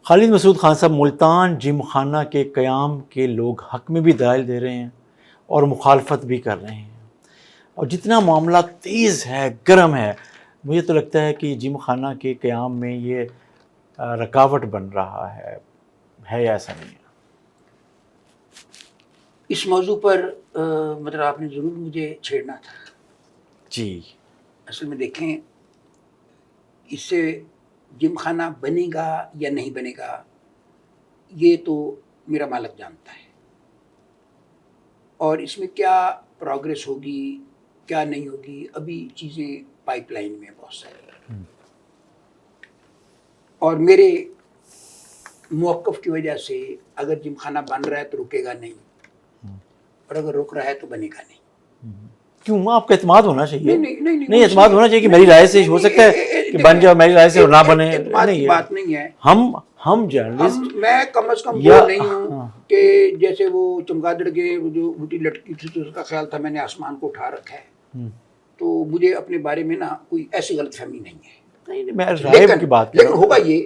خالد مسعود خان صاحب، ملتان جم خانہ کے قیام کے لوگ حق میں بھی دلائل دے رہے ہیں اور مخالفت بھی کر رہے ہیں، اور جتنا معاملہ تیز ہے، گرم ہے، مجھے تو لگتا ہے کہ جم خانہ کے قیام میں یہ رکاوٹ بن رہا ہے یا ایسا نہیں ہے؟ اس موضوع پر مطلب آپ نے ضرور مجھے چھیڑنا تھا. جی. اصل میں دیکھیں، اس سے جم خانہ بنے گا یا نہیں بنے گا یہ تو میرا مالک جانتا ہے، اور اس میں کیا پروگریس ہوگی کیا نہیں ہوگی، ابھی چیزیں پائپ لائن میں بہت ساری، اور میرے موقف کی وجہ سے اگر جم خانہ بن رہا ہے تو رکے گا نہیں، اور اگر رک رہا ہے تو بنے گا نہیں. کیوں؟ آپ کا اعتماد ہونا چاہیے. نہیں اعتماد ہونا چاہیے کہ میری رائے سے ہو سکتا ہے کہ بن جائے، میری رائے سے اور نہ بنے. اعتماد کی بات نہیں ہے. ہم جرنلسٹ، میں کم از کم وہ نہیں ہوں کہ جیسے وہ چمگادڑ کے جو بوٹی لٹکی تھی تو اس کا خیال تھا میں نے آسمان کو اٹھا رکھا ہے، تو مجھے اپنے بارے میں نا کوئی ایسی غلط فہمی نہیں ہے. میں رائے کی بات کر رہا ہوں. لیکن ہوگا یہ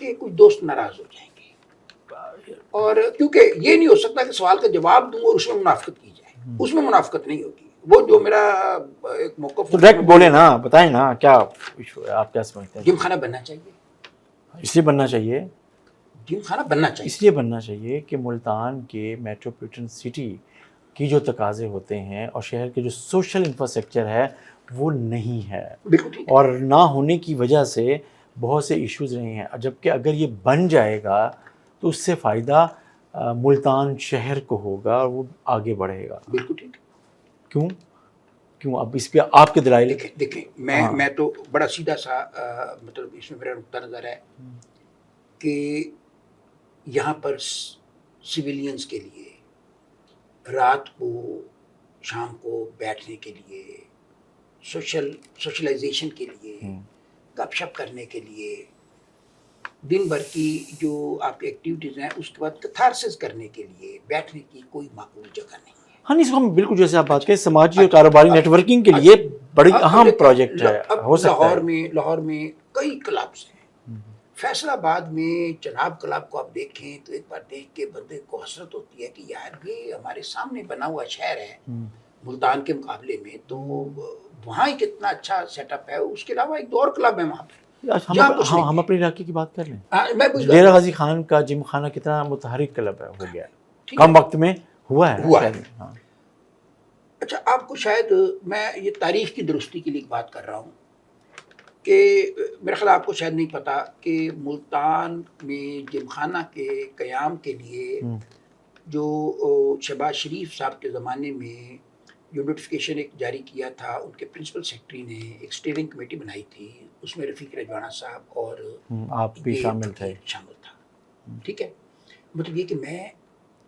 کہ کچھ دوست ناراض ہو جائیں گے، اور کیونکہ یہ نہیں ہو سکتا کہ سوال کا جواب دوں اور اس میں منافقت کی جائے. اس میں منافقت نہیں ہوگی. وہ جو میرا ایک موقف، تو ڈائریکٹ بولے نا، بتائیں نا کیا ایشو ہے، آپ کیا سمجھتے ہیں؟ جم خانہ بننا چاہیے. اس لیے بننا چاہیے، جم خانہ بننا چاہیے، اس لیے بننا چاہیے کہ ملتان کے میٹروپولیٹن سٹی کی جو تقاضے ہوتے ہیں اور شہر کے جو سوشل انفراسٹرکچر ہے وہ نہیں ہے، اور نہ ہونے کی وجہ سے بہت سے ایشوز رہے ہیں. جبکہ اگر یہ بن جائے گا تو اس سے فائدہ ملتان شہر کو ہوگا اور وہ آگے بڑھے گا. بالکل ٹھیک. کیوں اب اس پہ آپ کے دلائل؟ دیکھیں میں تو بڑا سیدھا سا مطلب اس میں میرا نقطہ نظر ہے کہ یہاں پر سویلینز کے لیے رات کو شام کو بیٹھنے کے لیے، سوشلائزیشن کے لیے، گپ شپ کرنے کے لیے، دن بھر کی جو آپ کی ایکٹیویٹیز ہیں اس کے بعد کتھارسس کرنے کے لیے بیٹھنے کی کوئی معقول جگہ نہیں ہے. ہاں نہیں، اس کو ہم بالکل جیسے آپ بات کریں سماجی اور کاروباری نیٹ ورکنگ کے لیے بڑی اہم پروجیکٹ ہے. ہو سکتا ہے لاہور میں کئی کلبس ہیں. فیصل آباد میں جناب کلب کو آپ دیکھیں تو ایک بار دیکھ کے بندے کو حسرت ہوتی ہے کہ یار یہ ہمارے سامنے بنا ہوا شہر ہے ملتان کے مقابلے میں، تو وہاں ہی کتنا اچھا سیٹ اپ ہے. اس کے علاوہ ایک دو اور کلب ہے وہاں پہ. ہم اپنے علاقے کی بات کر لیں. ڈیرہ غازی خان کا جم خانہ کتنا متحرک کلب ہے، ہو گیا کم وقت میں ہوا ہے. اچھا، آپ کو شاید میں یہ تاریخ کی درستی کے لیے بات کر رہا ہوں کہ میرا خیال آپ کو شاید نہیں پتا کہ ملتان میں جم خانہ کے قیام کے لیے جو شہباز شریف صاحب کے زمانے میں جو نوٹیفیکیشن ایک جاری کیا تھا، ان کے پرنسپل سیکرٹری نے ایک اسٹیئرنگ کمیٹی بنائی تھی، اس میں رفیق رجوانہ صاحب اور آپ بھی شامل تھا. ٹھیک ہے. مطلب یہ کہ میں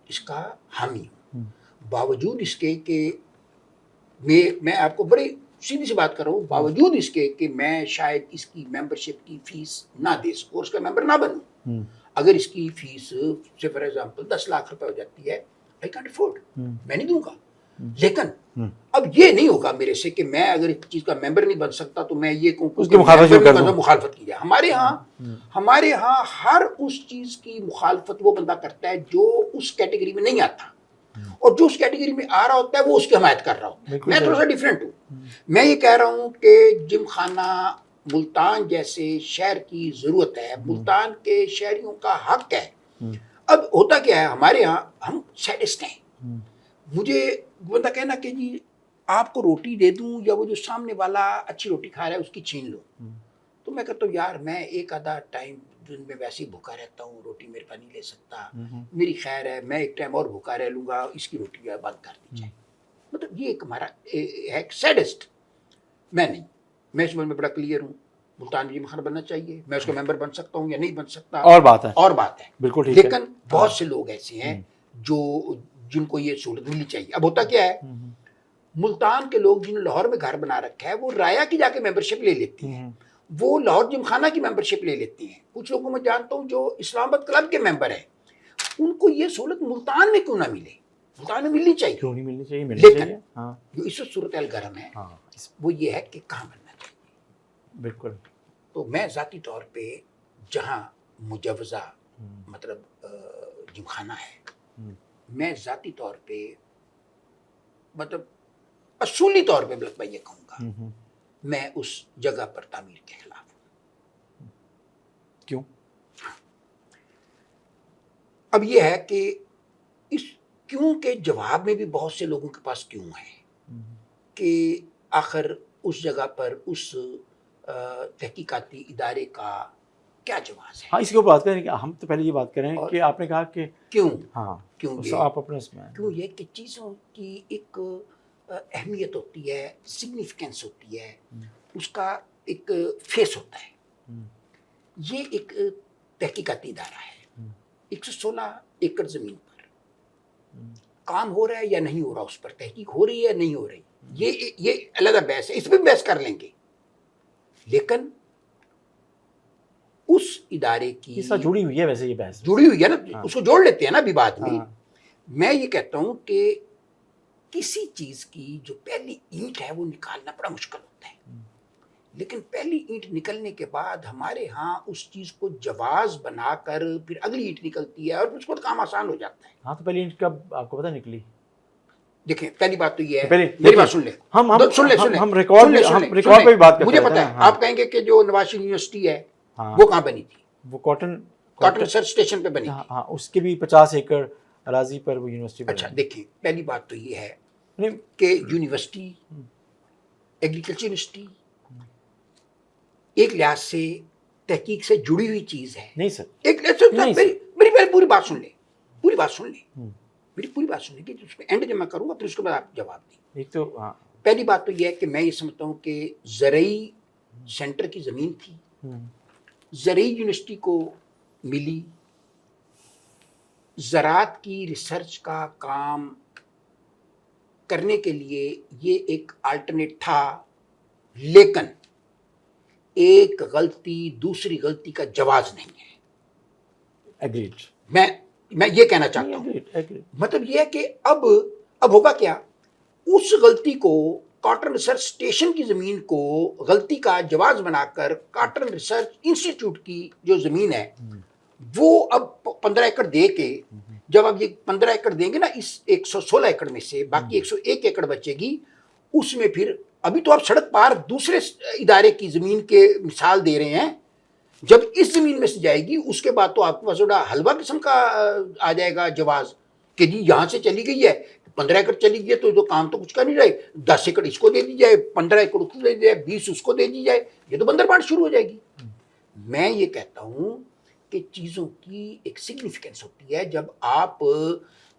اس کا حامی ہوں، باوجود اس کے کہ میں آپ کو بڑی سیدھی سی بات کر رہا ہوں، باوجود اس کے کہ میں شاید اس کی ممبرشپ کی فیس نہ دے سکوں، اس کا ممبر نہ بنوں. اگر اس کی فیس سے فار ایگزامپل 10 لاکھ روپے ہو جاتی ہے، I can't afford، میں نہیں دوں گا. لیکن اب یہ نہیں ہوگا میرے سے کہ میں اگر اس چیز کا ممبر نہیں بن سکتا تو میں یہ کہوں کہ مخالفت کی جائے. ہمارے ہاں ہر اس چیز کی مخالفت وہ بندہ کرتا ہے جو اس کیٹیگری میں نہیں آتا، اور جو اس کیٹیگری میں آ رہا ہوتا ہے وہ اس کی حمایت کر رہا ہوتا ہے. میں تھوڑا سا ڈیفرنٹ ہوں. میں یہ کہہ رہا ہوں کہ جم خانہ ملتان جیسے شہر کی ضرورت ہے، ملتان کے شہریوں کا حق ہے. اب ہوتا کیا ہے، ہمارے ہاں ہم سیڈسٹ ہیں. مجھے بندہ کہنا کہ جی آپ کو روٹی دے دوں یا وہ جو سامنے والا اچھی روٹی کھا رہا ہے اس کی چھین لو، تو میں کہتا ہوں یار میں ایک آدھا ٹائم دن میں ویسے ہی بھوکا رہتا ہوں، روٹی میرے پاس نہیں لے سکتا، میری خیر ہے میں ایک ٹائم اور بھوکا رہ لوں گا، اس کی روٹی بند کر دی جائے. مطلب یہ ایک ہمارا ہے سیڈسٹ. میں نہیں، میں اس میں بڑا کلیئر ہوں. ملتان جم خانہ بننا چاہیے، میں اس کا ممبر بن سکتا ہوں یا نہیں بن سکتا اور بات ہے بالکل ٹھیک ہے. لیکن بہت سے لوگ ایسے ہیں جن کو یہ سہولت ملنی چاہیے. اب ہوتا کیا ہے، ملتان کے لوگ جن لاہور میں گھر بنا رکھا ہے وہ رایا کی جا کے ممبرشپ لے لیتی ہیں، وہ لاہور جم خانہ کی ممبرشپ لے لیتی ہیں. کچھ لوگوں میں جانتا ہوں جو اسلام آباد کلب کے ممبر ہیں، ان کو یہ سہولت ملتان میں کیوں نہ ملے؟ ملتان میں ملنی چاہیے. کیوں نہیں ملنی چاہیے؟ لیکن جو اس وقت صورتحال گرم ہے وہ یہ ہے کہ کہاں بننا چاہیے. بالکل. تو میں ذاتی طور پہ جہاں مجوزہ مطلب جم خانہ ہے، میں ذاتی طور پہ مطلب اصولی طور پہ میں یہ کہوں گا میں اس جگہ پر تعمیر کے خلاف ہوں۔ کیوں؟ اب یہ ہے کہ اس کیوں کے جواب میں بھی بہت سے لوگوں کے پاس کیوں ہے کہ آخر اس جگہ پر اس تحقیقاتی ادارے کا کیا جواز ہے۔ ہاں، اس کے اوپر بات کریں کہ ہم تو پہلے یہ بات کریں کہ آپ نے کہا کہ کیوں ہاں آپ اپنے اس میں کیوں یہ کہ چیزوں کی ایک اہمیت ہوتی ہے، سگنیفیکینس ہوتی ہے، اس کا ایک فیس ہوتا ہے۔ یہ ایک تحقیقاتی ادارہ ہے، 116 ایکڑ زمین پر کام ہو رہا ہے یا نہیں ہو رہا، اس پر تحقیق ہو رہی ہے یا نہیں ہو رہی، یہ علیحدہ بحث ہے، اس پہ بحث کر لیں گے، لیکن اس ادارے کی جڑی ہوئی ہے، ویسے یہ بحث جڑی ہوئی ہے نا، اس کو جوڑ لیتے ہیں نا ابھی بعد میں۔ میں یہ کہتا ہوں کہ کسی چیز کی جو پہلی اینٹ ہے وہ نکالنا بڑا مشکل ہوتا ہے، لیکن پہلی اینٹ نکلنے کے بعد ہمارے ہاں اس چیز کو جواز بنا کر پھر اگلی اینٹ نکلتی ہے اور اس کو کام آسان ہو جاتا ہے۔ ہاں، تو پہلی اینٹ کب آپ کو پتہ نکلی؟ دیکھیں پہلی بات تو یہ ہے، میری بات سن لیں، ہم ریکارڈ پہ بھی بات کرتے ہیں۔ مجھے پتا ہے آپ کہیں گے کہ جو نواز یونیورسٹی ہے وہ کہاں بنی تھی؟ وہ کاٹن ریسرچ اسٹیشن پہ بنی تھی۔ ہاں، اس کے بھی 50 ایکڑ اراضی پر وہ یونیورسٹی بنی۔ اچھا دیکھیں، پہلی بات تو یہ ہے کہ یونیورسٹی، ایگریکلچر یونیورسٹی ایک لحاظ سے تحقیق سے جڑی ہوئی چیز ہے۔ نہیں سر، میری پوری بات سن لیں، پوری بات سن لیں، میری پوری بات سن لیں کہ اس میں اینڈ جب میں کروں گا پھر اس کے بعد آپ جواب دیں۔ ایک تو پہلی بات تو یہ ہے کہ میں یہ سمجھتا ہوں کہ زرعی سینٹر کی زمین تھی، زرعی یونیورسٹی کو ملی، زراعت کی ریسرچ کا کام کرنے کے لیے یہ ایک آلٹرنیٹ تھا، لیکن ایک غلطی دوسری غلطی کا جواز نہیں ہے۔ ایگریڈ، میں یہ کہنا چاہتا ہوں، مطلب یہ ہے کہ اب ہوگا کیا، اس غلطی کو کاٹن ریسرچ اسٹیشن کی زمین کو غلطی کا جواز بنا کر کاٹن ریسرچ انسٹیٹیوٹ کی جو زمین ہے وہ اب 15 ایکڑ دے کے، جب اب یہ 15 ایکڑ دیں گے نا اس 116 ایکڑ میں سے، باقی 101 ایکڑ بچے گی، اس میں پھر ابھی تو آپ سڑک پار دوسرے ادارے کی زمین کے مثال دے رہے ہیں، جب اس زمین میں سے جائے گی اس کے بعد تو آپ کے پاس تھوڑا حلوہ قسم کا آ جائے گا جواز کہ جی یہاں سے چلی گئی ہے، 15 ایکڑ چلی گئی ہے تو کام تو کچھ کر نہیں رہے، 10 ایکڑ اس کو دے دی جائے، 15 ایکڑ اس کو دے دی جائے، 20 اس کو دے دی جائے، یہ تو بندر بانٹ شروع ہو جائے گی۔ میں یہ کہتا ہوں کہ چیزوں کی ایک سگنیفیکینس ہوتی ہے، جب آپ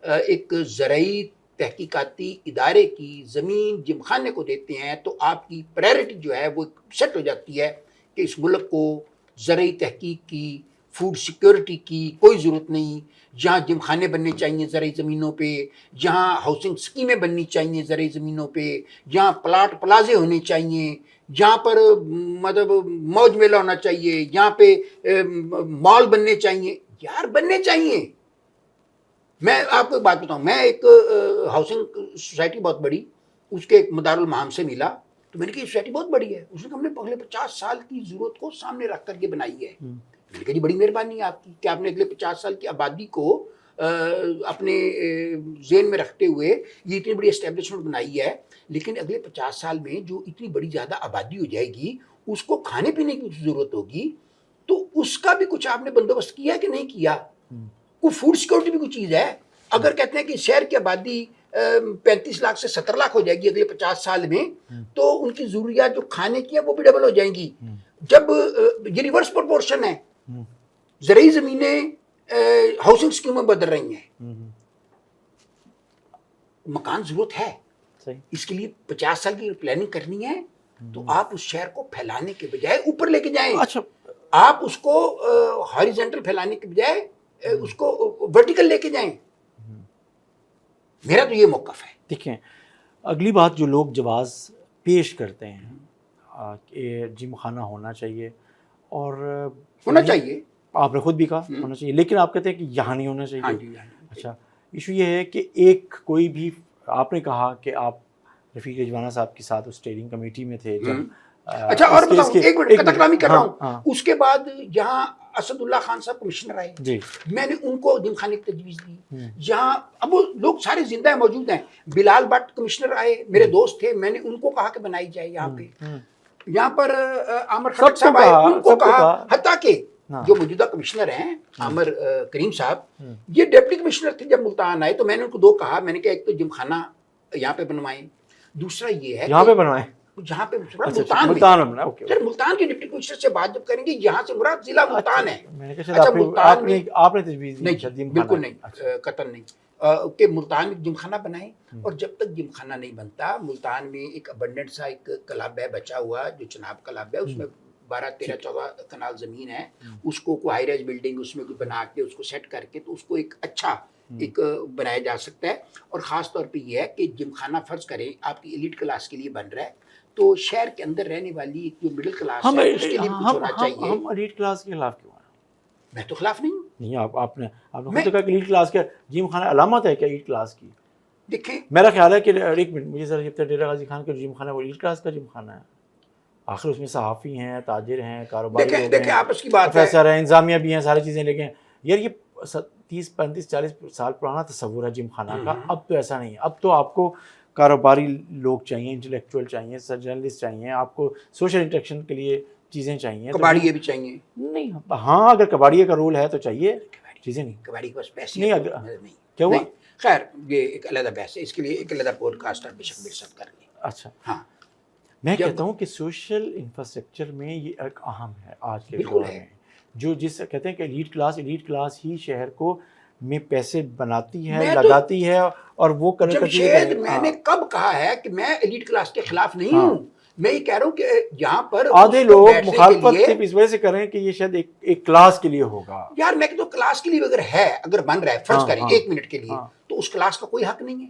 ایک زرعی تحقیقاتی ادارے کی زمین جم خانے کو دیتے ہیں تو آپ کی پرائرٹی جو ہے وہ سیٹ ہو جاتی ہے کہ اس ملک کو زرعی تحقیق کی، فوڈ سیکیورٹی کی کوئی ضرورت نہیں، جہاں جم خانے بننے چاہیے زرعی زمینوں پہ، جہاں ہاؤسنگ اسکیمیں بننی چاہیے زرعی زمینوں پہ، جہاں پلاٹ پلازے ہونے چاہیے، جہاں پر مطلب موج میلہ ہونا چاہیے، جہاں پہ مال بننے چاہیے، یار بننے چاہیے۔ میں آپ کو ایک بات بتاؤں، میں ایک ہاؤسنگ سوسائٹی بہت بڑی، اس کے ایک مدار المعام سے ملا تو میں نے کہا یہ سوسائٹی بہت بڑی ہے، اس نے ہم نے اگلے 50 سال کی ضرورت کو سامنے رکھ کر کے بنائی ہے۔ میں نے کہا جی بڑی مہربانی ہے آپ کی کہ آپ نے اگلے 50 سال کی آبادی کو اپنے ذہن میں رکھتے ہوئے یہ اتنی بڑی اسٹیبلشمنٹ بنائی ہے، لیکن اگلے 50 سال میں جو اتنی بڑی زیادہ آبادی ہو جائے گی اس کو کھانے پینے کی ضرورت ہوگی، تو اس کا بھی کچھ آپ نے بندوبست کیا کہ نہیں کیا؟ کوئی فوڈ سیکورٹی بھی کوئی چیز ہے؟ اگر کہتے ہیں کہ شہر کی آبادی 35 لاکھ سے 70 لاکھ ہو جائے گی اگلے 50 سال میں، تو ان کی ضروریات جو کھانے کی ہیں وہ بھی ڈبل ہو جائیں گی۔ جب یہ ریورس پروپورشن ہے، زرعی زمینیں ہاؤسنگ اسکیم میں بدل رہی ہیں، مکان ضرورت ہے، اس کے لیے 50 سال کی پلاننگ کرنی ہے، تو آپ اس شہر کو پھیلانے کے بجائے اوپر لے کے جائیں، آپ اس کو ہاریزنٹل پھیلانے کے بجائے اس کو ورٹیکل لے کے جائیں۔ میرا تو یہ موقف ہے۔ دیکھیں، اگلی بات جو لوگ جواز پیش کرتے ہیں کہ جم خانہ ہونا چاہیے، اور ہونا چاہیے، آپ نے خود بھی کہا ہونا چاہیے، لیکن آپ کہتے ہیں کہ یہاں نہیں ہونا چاہیے۔ اچھا، ایشو یہ ہے کہ ایک کوئی بھی، آپ نے کہا کہ آپ رفیق رجوانہ صاحب کے ساتھ اس اسٹیئرنگ کمیٹی میں تھے جب، اچھا اور بتاؤں ایک منٹ قطع کلامی کر رہا ہوں، اس کے بعد یہاں اسد اللہ خان صاحب کمشنر آئے جی میں نے ان کو جم خانے کی تجویز دی. جہاں اب وہ لوگ سارے زندہ ہیں موجود ہیں. بلال بٹ کمشنر آئے میرے دوست تھے, میں نے ان کو کہا کہ بنائی جائے یہاں پہ. یہاں پر عامر خٹک صاحب آئے, ان کو کہا, حتیٰ کہ جو موجودہ کمشنر ہیں عامر کریم صاحب, یہ ڈپٹی کمشنر تھے جب ملتان آئے, تو میں نے ان کو دو کہا, میں نے کہا ایک تو جم خانہ یہاں پہ بنوائیں, دوسرا یہ ہے یہاں پہ بنوائیں, جہاں پہ ملتان میں. سر ملتان کے ڈپٹی کمشنر سے بات جب کریں گے, یہاں سے مراد ضلع ملتان ہے. میں نے کہا شاید آپ نے تجویز دی. نہیں بالکل نہیں, قطعاً نہیں, کہ ملتان میں جم خانہ بنائیں. اور جب تک جم خانہ نہیں بنتا, ملتان میں ایک ابنڈنٹ سا ایک کلب ہے بچا ہوا, جو چناب کلب ہے, اس میں 12-13-14 کنال زمین ہے, اس کو کوئی ہائی رائز بلڈنگ اس میں کوئی بنا کے اس کو سیٹ کر کے تو اس کو ایک اچھا ایک بنایا جا سکتا ہے. اور خاص طور پہ یہ ہے کہ جم خانہ فرض کریں آپ کی ایلیٹ کلاس کے لیے بن رہا ہے, تو شہر کے اندر رہنے والی جو مڈل کلاس ہے اس کے لیے کچھ ہونا چاہیے. ہم ایلیٹ کلاس کے خلاف کیوں ہیں؟ میں تو خلاف نہیں ہوں. نہیں, آپ نے خود کہا کہ ایلیٹ کلاس کا جم خانہ علامت ہے کیا ایلیٹ کلاس کی؟ دیکھیں میرا خیال ہے کہ ایک منٹ مجھے ذرا جب تک ڈیرہ غازی خان کا جم خانہ وہ ایلیٹ کلاس کا جم خانہ ہے. آخر اس میں صحافی ہیں, تاجر ہیں, کاروباری لوگ ہیں, دیکھیں آپس کی بات ہے, پروفیسر ہیں, انتظامیہ بھی ہیں, ساری چیزیں. لیکن یار یہ 30-35-40 سال پرانا تصور ہے جم خانہ کا. اب تو ایسا نہیں ہے. اب تو آپ کو کاروباری لوگ چاہیے, انٹلیکچوئل چاہیے, جرنلسٹ چاہیے, آپ کو سوشل انٹریکشن کے لیے چیزیں چاہیے. کباڑیے بھی چاہیے. نہیں, ہاں اگر کباڑیے کا رول ہے تو چاہیے, چیزیں نہیں. کباڑی کے پاس پیسے نہیں, کیا ہوا؟ خیر یہ ایک علیحدہ بحث ہے, اس کے لیے ایک علیحدہ پوڈ کاسٹ بے شک میرے کر لیں. اچھا, ہاں میں کہتا ہوں کہ سوشل انفراسٹرکچر میں یہ ایک اہم ہے آج کے دور میں, جو جس سے کہتے ہیں کہ ایلیٹ کلاس ہی شہر کو میں پیسے بناتی ہے, لگاتی ہے, اور وہ جمشید میں نے کب کہا ہے کہ میں ایلیٹ کلاس کے خلاف نہیں ہوں. میں یہ کہہ رہا ہوں کہ یہاں پر آدھے لوگ مخالفت صرف اس وجہ سے کریں کہ یہ شاید ایک کلاس کے لیے ہوگا. یار میں کہتا ہوں کلاس کے لیے اگر ہے, اگر بن رہا ہے فرض کریں 1 منٹ کے لیے, تو اس کلاس کا کوئی حق نہیں ہے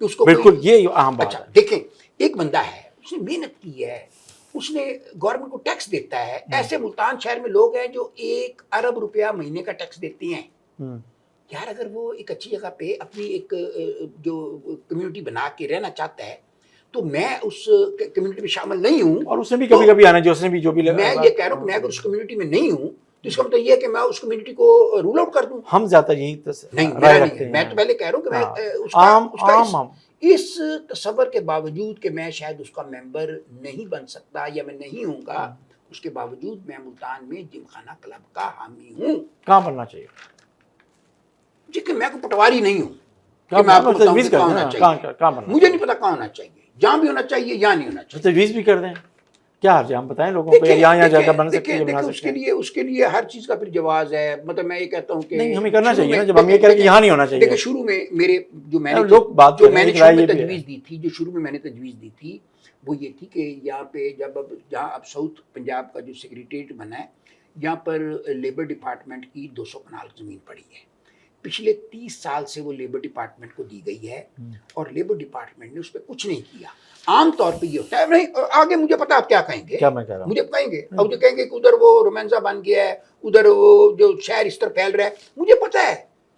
کہ اس کو. بالکل, یہ اہم بات ہے. دیکھیں ایک بندہ ہے, اس نے محنت کی ہے, اس نے گورنمنٹ کو ٹیکس دیتا ہے. ایسے ملتان شہر میں لوگ ہیں جو 1 ارب روپیہ مہینے کا ٹیکس دیتے ہیں. یار اگر وہ ایک اچھی جگہ پہ اپنی ایک جو کمیونٹی بنا کے رہنا چاہتا ہے, تو میں اس کمیونٹی میں شامل نہیں ہوں. اور اس نے بھی کبھی کبھی آنا, جو اس نے بھی جو بھی, میں یہ کہہ رہا ہوں کہ میں اگر اس کمیونٹی میں نہیں ہوں تو اس کا مطلب یہ ہے کہ میں اس کمیونٹی کو رول آؤٹ کر دوں. ہم زیادہ یہی رائے رکھتے ہیں. میں تو پہلے کہہ رہا ہوں کہ میں اس تصور کے باوجود کہ میں شاید اس کا ممبر نہیں بن سکتا یا میں نہیں ہوں گا, اس کے باوجود میں ملتان میں جم خانہ کلب کا حامی ہوں. کہاں بننا چاہیے؟ جی کہ میں کوئی پٹواری نہیں ہوں, مجھے نہیں پتا کہاں ہونا چاہیے, جہاں بھی ہونا چاہیے یا نہیں ہونا چاہیے. تجویز بھی کر دیں, کیا حرج ہے, ہم بتائیں لوگوں کو یہاں جگہ بن سکتی ہے. اس کے لیے ہر چیز کا پھر جواز ہے. مطلب میں یہ کہتا ہوں کہ نہیں, ہمیں کرنا چاہیے نا, جب ہم یہ کہہ رہے کہ یہاں نہیں ہونا چاہیے. دیکھیں شروع میں میرے جو میں نے تجویز دی تھی وہ یہ تھی کہ یہاں پہ جہاں اب ساؤتھ پنجاب کا جو سیکریٹریٹ بنا ہے, یہاں پر لیبر ڈپارٹمنٹ کی 200 کنال زمین پڑی ہے. پچھلے 30 سال سے وہ لیبر ڈپارٹمنٹ کو دی گئی ہے, اور لیبر ڈپارٹمنٹ نے اس پہ کچھ نہیں کیا. عام طور پہ یہ ہوتا ہے, نہیں آگے مجھے پتا آپ کیا کہیں گے, مجھے کہیں گے اب جو کہیں گے کہ ادھر وہ رومانزا بن گیا ہے, ادھر وہ جو شہر اس طرح پھیل رہا ہے. مجھے پتا ہے,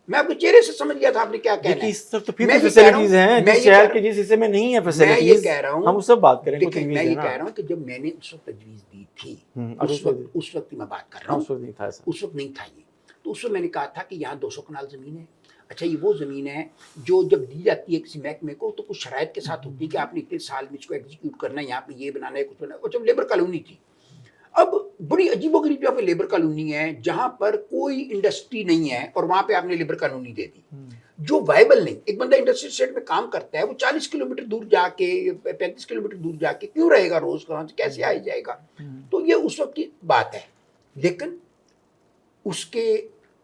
میں آپ کے چہرے سے سمجھ گیا تھا آپ نے کیا کہنا ہے. اس طرف تو پھر فیسلٹیز ہیں جس شہر کے جس حصے میں نہیں ہے فیسلٹیز. میں یہ کہہ رہا ہوں, ہم اس سے بات کریں گے. میں یہ کہہ رہا ہوں کہ جب میں نے اس وقت تجویز دی تھی, اس وقت میں بات کر رہا ہوں, اس وقت نہیں تھا یہ, تو اس وقت میں نے کہا تھا کہ یہاں 200 کنال زمین ہے. اچھا یہ وہ زمین ہے جو جب دی جاتی ہے کسی محکمے کو تو کچھ شرائط کے ساتھ ہوتی ہے کہ آپ نے اتنے سال میں اس کو ایگزیکیوٹ کرنا ہے, یہاں پہ یہ بنانا ہے, کچھ بنانا ہے. جب لیبر کالونی تھی, اب بڑی عجیب و غریب جگہ پہ لیبر کالونی ہے جہاں پر کوئی انڈسٹری نہیں ہے, اور وہاں پہ آپ نے لیبر کالونی دے دی جو وائبل نہیں. ایک بندہ انڈسٹری سیٹ میں کام کرتا ہے, وہ 40 کلومیٹر دور جا کے 35 کلومیٹر دور جا کے کیوں رہے گا روز, کہاں سے کیسے آ جائے گا. تو یہ اس وقت کی بات ہے, لیکن اس کے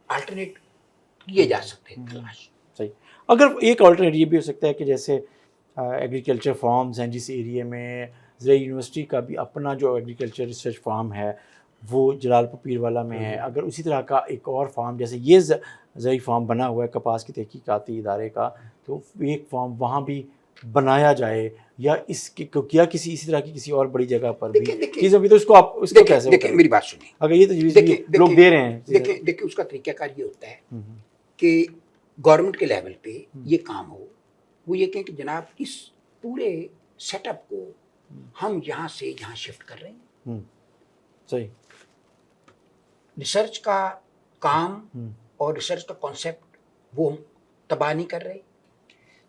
آلٹرنیٹ کیے جا سکتے ہیں تلاش. صحیح. اگر ایک آلٹرنیٹ یہ بھی ہو سکتا ہے کہ جیسے ایگریکلچر فارمز ہیں جس ایریے میں, زرعی یونیورسٹی کا بھی اپنا جو ایگریکلچر ریسرچ فارم ہے وہ جلال پور پیر والا میں ہے, اگر اسی طرح کا ایک اور فارم جیسے یہ زرعی فارم بنا ہوا ہے کپاس کی تحقیقاتی ادارے کا, تو ایک فارم وہاں بھی بنایا جائے, یا اس کی کیا کسی اسی طرح کی کسی اور بڑی جگہ پر بھی چیزیں بھی, تو اس کو آپ اس کو کیسے, دیکھیں میری بات سنیں, اگر یہ تجویز لوگ دے رہے ہیں. دیکھیں اس کا طریقہ کار یہ ہوتا ہے کہ گورنمنٹ کے لیول پہ یہ کام ہو, وہ یہ کہیں کہ جناب اس پورے سیٹ اپ کو ہم یہاں سے یہاں شفٹ کر رہے ہیں. صحیح. ریسرچ کا کام اور ریسرچ کا کانسیپٹ وہ ہم تباہ نہیں کر رہے.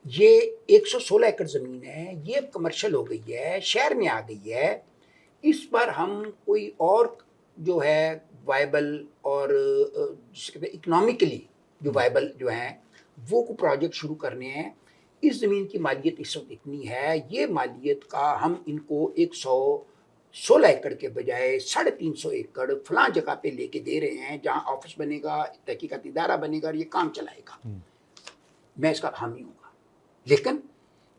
یہ 116 ایکڑ زمین ہے, یہ اب کمرشل ہو گئی ہے, شہر میں آ گئی ہے. اس پر ہم کوئی اور جو ہے وائبل اور اکنامکلی جو وائبل جو ہیں وہ کو پروجیکٹ شروع کرنے ہیں. اس زمین کی مالیت اس وقت اتنی ہے, یہ مالیت کا ہم ان کو 116 ایکڑ کے بجائے 350 ایکڑ فلاں جگہ پہ لے کے دے رہے ہیں جہاں آفس بنے گا, تحقیقاتی ادارہ بنے گا اور یہ کام چلائے گا. میں اس کا حامی ہوں گا, لیکن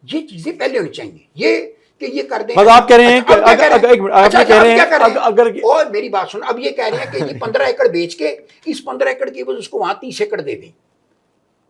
یہ چیزیں پہلے ہونی چاہیے. یہ کہ یہ کر دیں, آپ کہہ رہے ہیں کہ اگر اور میری بات سن, اب یہ کہہ رہے ہیں کہ یہ 15 ایکڑ بیچ کے اس 15 ایکڑ کے بس اس کو وہاں 30 ایکڑ دے دیں.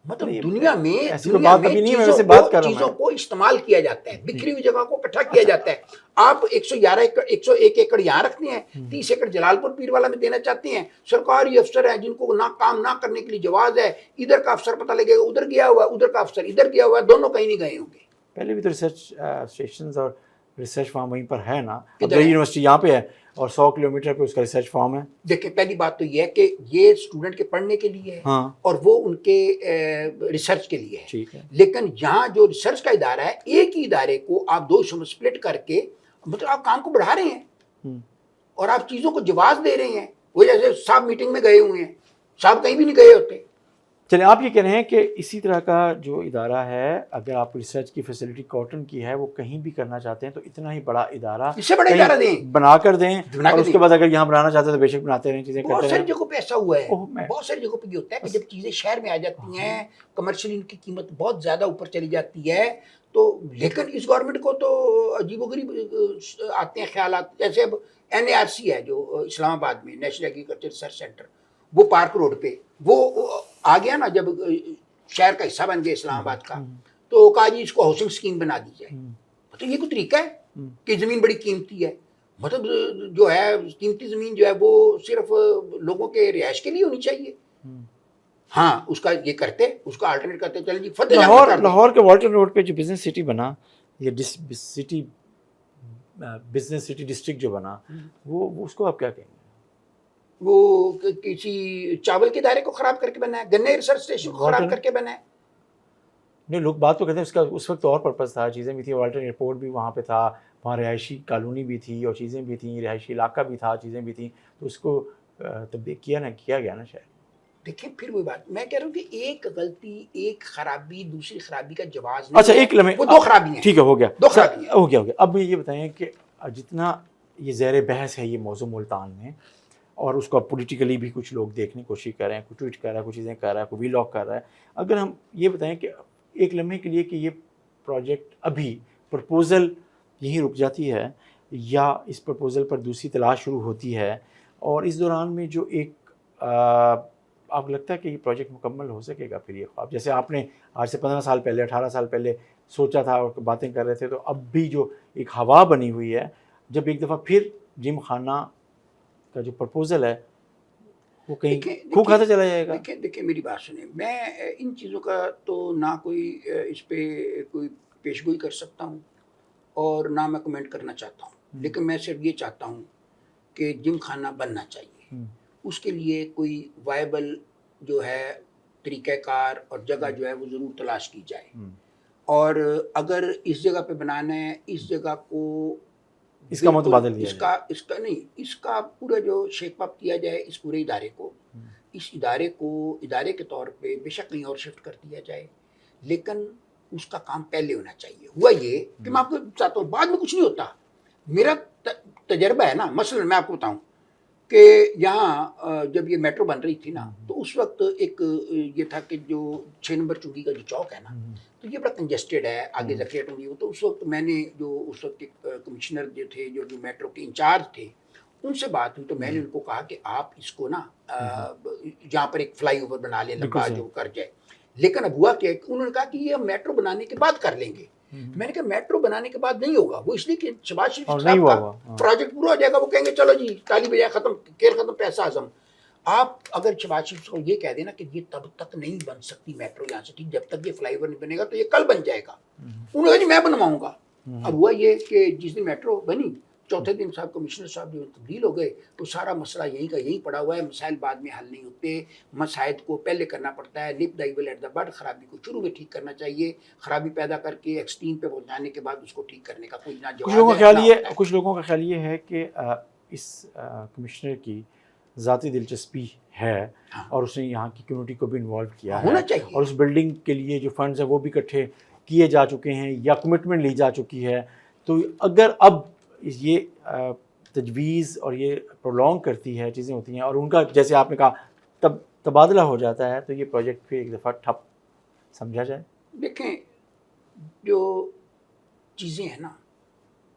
مطلب دنیا میں چیزوں کو استعمال کیا جاتا ہے, بکھری ہوئی جگہ کو اکٹھا کیا جاتا ہے. آپ 111 ایکڑ 101 ایکڑ یہاں رکھتے ہیں, 30 ایکڑ جلال پور پیر والا میں دینا چاہتے ہیں. سرکاری افسر ہیں جن کو نہ کام نہ کرنے کے لیے جواز ہے, ادھر کا افسر پتہ لگے گا ادھر گیا ہوا ہے, ادھر کا افسر ادھر گیا ہوا ہے, دونوں کہیں نہیں گئے ہوں گے. پہلے بھی تو ریسرچ اسٹیشنز اور ریسرچ فارم وہیں پر ہے نا, یونیورسٹی یہاں پہ ہے اور 100 کلومیٹر پہ اس کا ریسرچ فارم ہے. دیکھیں پہلی بات تو یہ ہے کہ یہ اسٹوڈنٹ کے پڑھنے کے لیے ہے اور وہ ان کے ریسرچ کے لیے ہے. لیکن یہاں جو ریسرچ کا ادارہ ہے, ایک ہی ادارے کو آپ دو حصوں میں سپلٹ کر کے مطلب آپ کام کو بڑھا رہے ہیں اور آپ چیزوں کو جواز دے رہے ہیں. وہ جیسے صاحب میٹنگ میں گئے ہوئے ہیں, صاحب کہیں بھی نہیں گئے ہوتے. چلیں آپ یہ کہہ رہے ہیں کہ اسی طرح کا جو ادارہ ہے, اگر آپ ریسرچ کی فیسلٹی کاٹن کی ہے وہ کہیں بھی کرنا چاہتے ہیں تو اتنا ہی بڑا ادارہ اس سے بڑا ادارہ دیں, بنا کر دیں, اور اس کے بعد اگر یہاں بنانا چاہتے ہیں تو بے شک بناتے رہیں, چیزیں کرتے رہیں. بہت ساری جگہوں پہ ایسا ہوا ہے, بہت ساری جگہوں پہ یہ ہوتا ہے کہ جب چیزیں شہر میں آ جاتی ہیں کمرشلی ان کی قیمت بہت زیادہ اوپر چلی جاتی ہے تو, لیکن اس گورنمنٹ کو تو عجیب و غریب آتے ہیں خیالات. جیسے اب NARC ہے جو اسلام آباد میں, نیشنل ایگریکلچر ریسرچ سینٹر, وہ پارک روڈ پہ وہ آ گیا نا, جب شہر کا حصہ بن گیا اسلام آباد کا تو کہا جی اس کو ہاؤسنگ اسکیم بنا دی جائے. تو یہ کوئی طریقہ ہے کہ زمین بڑی قیمتی ہے, مطلب جو ہے قیمتی زمین جو ہے وہ صرف لوگوں کے رہائش کے لیے ہونی چاہیے. ہاں اس کا یہ کرتے, اس کا آلٹرنیٹ کرتے. چلیں جی فتح لاہور کے والٹن روڈ پہ جو بزنس سٹی بنا, یہ سٹی بزنس سٹی ڈسٹرکٹ جو بنا, وہ اس کو آپ کیا کہیں گے؟ وہ کسی چاول کے ادارے کو خراب کر کے بنا ہے, گنے ریسرچ اسٹیشن کو خراب کر کے بنا ہے. نہیں, لوگ بات تو کہتے ہیں اس کا اس وقت اور پرپز تھا, چیزیں بھی تھی, والٹن ایئرپورٹ بھی وہاں پہ تھا, وہاں رہائشی کالونی بھی تھی اور چیزیں بھی تھیں, رہائشی علاقہ بھی تھا, چیزیں بھی تھیں, تو اس کو تبدیل کیا گیا نا شاید. دیکھیں پھر وہی بات میں کہہ رہا ہوں کہ ایک غلطی, ایک خرابی دوسری خرابی کا جواز نہیں. اچھا ایک لمحے, وہ دو خرابی ہیں. ٹھیک ہے, ہو گیا, دو خرابی ہیں. ہو گیا. اب مجھے یہ بتائیں کہ جتنا یہ زیر بحث ہے یہ موضوع ملتان میں, اور اس کو پولیٹیکلی بھی کچھ لوگ دیکھنے کی کوشش کر رہے ہیں, کوئی ٹویٹ کر رہا ہے, کچھ چیزیں کر رہا ہے, کوئی وی لاگ کر رہا ہے, اگر ہم یہ بتائیں کہ ایک لمحے کے لیے کہ یہ پروجیکٹ ابھی پرپوزل یہیں رک جاتی ہے یا اس پرپوزل پر دوسری تلاش شروع ہوتی ہے, اور اس دوران میں جو ایک آپ کو لگتا ہے کہ یہ پروجیکٹ مکمل ہو سکے گا پھر یہ خواب, جیسے آپ نے آج سے 15 سال پہلے 18 سال پہلے سوچا تھا اور باتیں کر رہے تھے, تو اب بھی جو ایک ہوا بنی ہوئی ہے, جب ایک دفعہ پھر جم خانہ کا جو پرپوزل ہے وہ کہیں کھو کھاتا چلا جائے گا؟ دیکھیں میری بات سنیں, میں ان چیزوں کا تو نہ کوئی اس پہ کوئی پیشگوئی کر سکتا ہوں اور نہ میں کمنٹ کرنا چاہتا ہوں, لیکن میں صرف یہ چاہتا ہوں کہ جم خانہ بننا چاہیے. اس کے لیے کوئی وائبل جو ہے طریقہ کار اور جگہ جو ہے وہ ضرور تلاش کی جائے, اور اگر اس جگہ پہ بنانا ہے, اس جگہ کو اس کا متبادل دیا جائے, اس کا نہیں, اس کا پورا جو شیپ اپ کیا جائے اس پورے ادارے کو, اس ادارے کو ادارے کے طور پہ بے شک کہیں اور شفٹ کر دیا جائے, لیکن اس کا کام پہلے ہونا چاہیے. ہوا یہ کہ میں آپ کو چاہتا ہوں, بعد میں کچھ نہیں ہوتا. میرا تجربہ ہے نا, مثلا میں آپ کو بتاؤں کہ یہاں جب یہ میٹرو بن رہی تھی نا, تو اس وقت ایک یہ تھا کہ جو 6 نمبر چوڑی کا جو چوک ہے نا, تو یہ بڑا کنجسٹڈ ہے, آگے زکریٹ ہوں گی. تو اس وقت میں نے جو اس وقت کمشنر جو تھے, جو میٹرو کے انچارج تھے, ان سے بات ہوئی, تو میں نے ان کو کہا کہ آپ اس کو نا جہاں پر ایک فلائی اوور بنا لیں لمبا جو کر جائے. لیکن اب ہوا کہ انہوں نے کہا کہ یہ ہم میٹرو بنانے کے بعد کر لیں گے. میں نے کہا میٹرو بنانے کے بعد نہیں ہوگا, وہ اس لیے کہ شہباز شریف صاحب کا پروجیکٹ پورا ہو جائے گا, وہ کہیں گے چلو جی تالی بجائے ختم, کھیل ختم, پیسہ اعظم. آپ اگر شہباز شریف کو یہ کہہ دینا کہ یہ تب تک نہیں بن سکتی میٹرو یہاں سے, ٹھیک, جب تک یہ فلائی اوور نہیں بنے گا تو یہ کل بن جائے گا. انہوں نے کہا جی میں بنواؤں گا. اب ہوا یہ کہ جس دن میٹرو بنی چوتھے دن صاحب کمشنر صاحب جو تبدیل ہو گئے تو سارا مسئلہ یہیں کا یہیں پڑا ہوا ہے. مسائل بعد میں حل نہیں ہوتے, مسائل کو پہلے کرنا پڑتا ہے. نپ دا ایول ایٹ دا بڈ, خرابی کو شروع میں ٹھیک کرنا چاہیے. خرابی پیدا کر کے ایکسٹریم پہ پہنچانے کے بعد اس کو ٹھیک کرنے کا کوئی نہ جواب. کچھ لوگوں کا خیال یہ ہے کہ اس کمشنر کی ذاتی دلچسپی ہے اور اس نے یہاں کی کمیونٹی کو بھی انوالو کیا ہے, اور اس بلڈنگ کے لیے جو فنڈز ہیں وہ بھی اکٹھے کیے جا چکے ہیں یا کمٹمنٹ لی جا چکی ہے. تو اگر اب یہ تجویز اور یہ پرولونگ کرتی ہے, چیزیں ہوتی ہیں اور ان کا جیسے آپ نے کہا تبادلہ ہو جاتا ہے, تو یہ پروجیکٹ پھر ایک دفعہ ٹھپ سمجھا جائے. دیکھیں جو چیزیں ہیں نا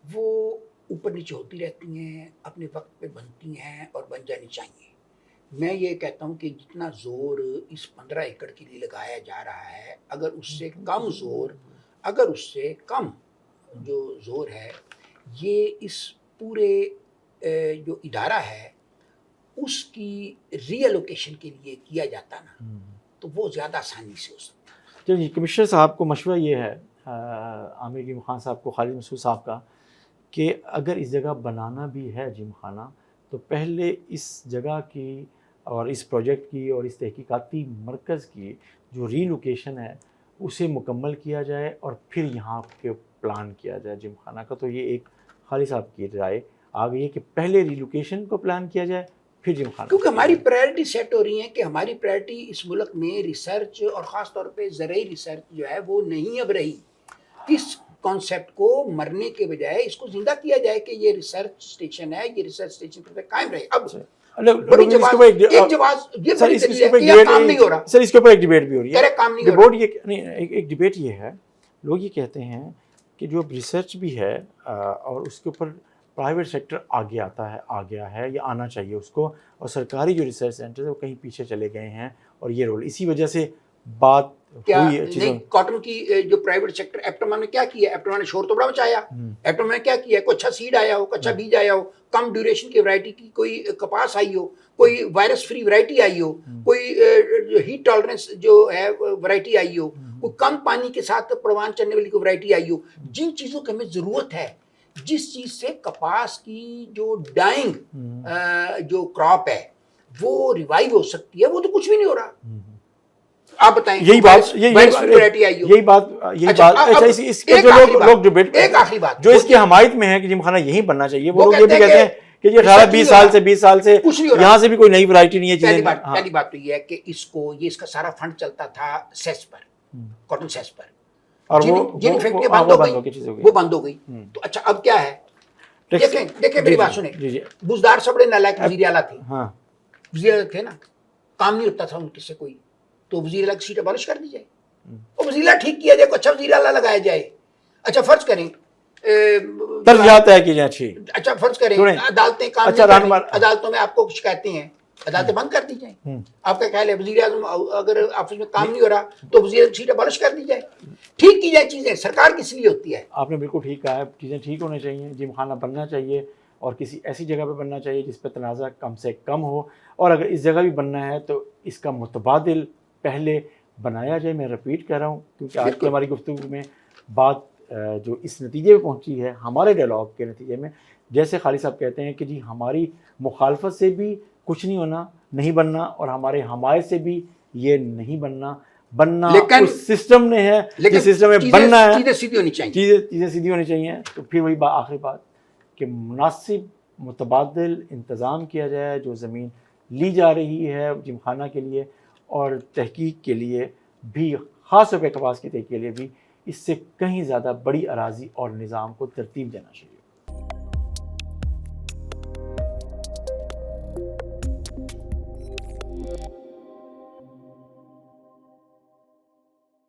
وہ اوپر نیچے ہوتی رہتی ہیں, اپنے وقت پہ بنتی ہیں اور بن جانی چاہیے. میں یہ کہتا ہوں کہ جتنا زور اس 15 ایکڑ کے لیے لگایا جا رہا ہے, اگر اس سے کم زور, اگر اس سے کم جو زور ہے یہ اس پورے جو ادارہ ہے اس کی ری ایلوکیشن کے لیے کیا جاتا نا تو وہ زیادہ آسانی سے ہو سکتا ہے. چلیے, کمشنر صاحب کو مشورہ یہ ہے, عامر حکیم خان صاحب کو, خالد مسعود صاحب کا, کہ اگر اس جگہ بنانا بھی ہے جم خانہ تو پہلے اس جگہ کی اور اس پروجیکٹ کی اور اس تحقیقاتی مرکز کی جو ری لوکیشن ہے اسے مکمل کیا جائے اور پھر یہاں کے پلان کیا جائے جم خانہ کا. تو یہ ایک خالد صاحب کی رائے آ گئی ہے کہ پہلے ری لوکیشن کو پلان کیا جائے پھر جم خانہ, کیونکہ ہماری پرائرٹی سیٹ ہو رہی ہیں کہ ہماری پرائرٹی اس ملک میں ریسرچ اور خاص طور پہ زرعی ریسرچ جو ہے وہ نہیں اب رہی. اس کانسیپٹ کو مرنے کے بجائے اس کو زندہ کیا جائے کہ یہ ریسرچ اسٹیشن ہے, یہ ریسرچ اسٹیشن پہ قائم رہے. اب بڑی کام نہیں ہو رہا سر, اس کے اوپر ایک ڈبیٹ بھی ہو رہی ہے. کام نہیں ہو رہا. ایک ڈبیٹ یہ ہے, لوگ یہ کہتے ہیں کہ جو ریسرچ بھی ہے اور اس کے اوپر پرائیویٹ سیکٹر آگے آتا ہے, آ گیا ہے یا آنا چاہیے اس کو, اور سرکاری جو ریسرچ سینٹر ہے وہ کہیں پیچھے چلے گئے ہیں, اور یہ رول اسی وجہ سے بات ہوئی ہے. کاٹن کی جو پرائیویٹ سیکٹر, ایپٹما نے کیا کیا, ایپٹما نے شور تو بڑا مچایا. ایپٹما نے کیا کیا, کوئی اچھا سیڈ آیا ہو, کوئی اچھا بیج آیا ہو, کم ڈیوریشن کی ورائٹی کی کوئی کپاس آئی ہو, کوئی وائرس فری ورائٹی آئی ہو, کوئی ہیٹ ٹالرنس جو ہے ورائٹی آئی ہو, کوئی کم پانی کے ساتھ پروان چلنے والی کوئی ورائٹی آئی ہو. جن چیزوں کی ہمیں ضرورت ہے, جس چیز سے کپاس کی جو ڈائنگ جو کراپ ہے وہ ریوائیو ہو سکتی ہے, وہ تو کچھ بھی نہیں ہو رہا. آپ بتائیں, یہی بات جو اس کی حمایت میں ہے کہ جم خانہ یہیں بننا چاہیے, وہ لوگ یہ بھی کہتے ہیں کہ یہ 18-20 سال سے یہاں سے بھی کوئی نئی ورائٹی نہیں ہے. پہلی بات تو یہ ہے کہ اس کا سارا فنڈ چلتا تھا سیس پر, کاٹن سیس پر, اور وہ بند ہو گئی. تو اچھا اب کیا ہے, دیکھیں میری بات سنیں, بزدار سبڑے نالائق وزیر اعلیٰ تھے, وزیر اعلیٰ تھے نا, کام نہیں ہوتا تھا ان کے سے کوئی, تو وزیر اعلیٰ کی سیٹ ابالش کر دی جائے, اور وزیر اعلیٰ ٹھیک کیا جائے, اچھا وزیر اعلیٰ لگایا جائے. اچھا فرض کریں ترجیحات ہے کہ اچھی, اچھا فرض کریں عدالتیں کام نہیں کرتی, عدالتوں میں آپ کو شکایتیں ہیں, عدالتیں بند کر دی جائیں. آپ کا خیال ہے وزیر اعظم اگر آفس میں کام نہیں ہو رہا تو وزیر سیٹ ابالش کر دی جائے, ٹھیک کی جائے چیزیں. سرکار کس لیے ہوتی ہے؟ آپ نے بالکل ٹھیک کہا ہے, چیزیں ٹھیک ہونے چاہیے, جم خانہ بننا چاہیے اور کسی ایسی جگہ پہ بننا چاہیے جس پہ تنازع کم سے کم ہو, اور اگر اس جگہ بھی بننا ہے تو اس کا متبادل پہلے بنایا جائے. میں رپیٹ کر رہا ہوں کیونکہ آج کی ہماری گفتگو میں بات جو اس نتیجے پہ پہنچی ہے, ہمارے ڈائلاگ کے نتیجے میں, جیسے خالد صاحب کہتے ہیں کہ جی ہماری مخالفت سے بھی کچھ نہیں ہونا, نہیں بننا, اور ہمارے حمایت سے بھی یہ نہیں بننا اس سسٹم نے ہے, جس سسٹم میں بننا ہے چیزیں سیدھی ہونی چاہیے, چیزیں سیدھی ہونی چاہیے. تو پھر وہی آخری بات کہ مناسب متبادل انتظام کیا جائے, جو زمین لی جا رہی ہے جم خانہ کے لیے اور تحقیق کے لیے بھی, خاص طور پہ کپاس کی تحقیق کے لیے بھی, اس سے کہیں زیادہ بڑی اراضی اور نظام کو ترتیب دینا چاہیے.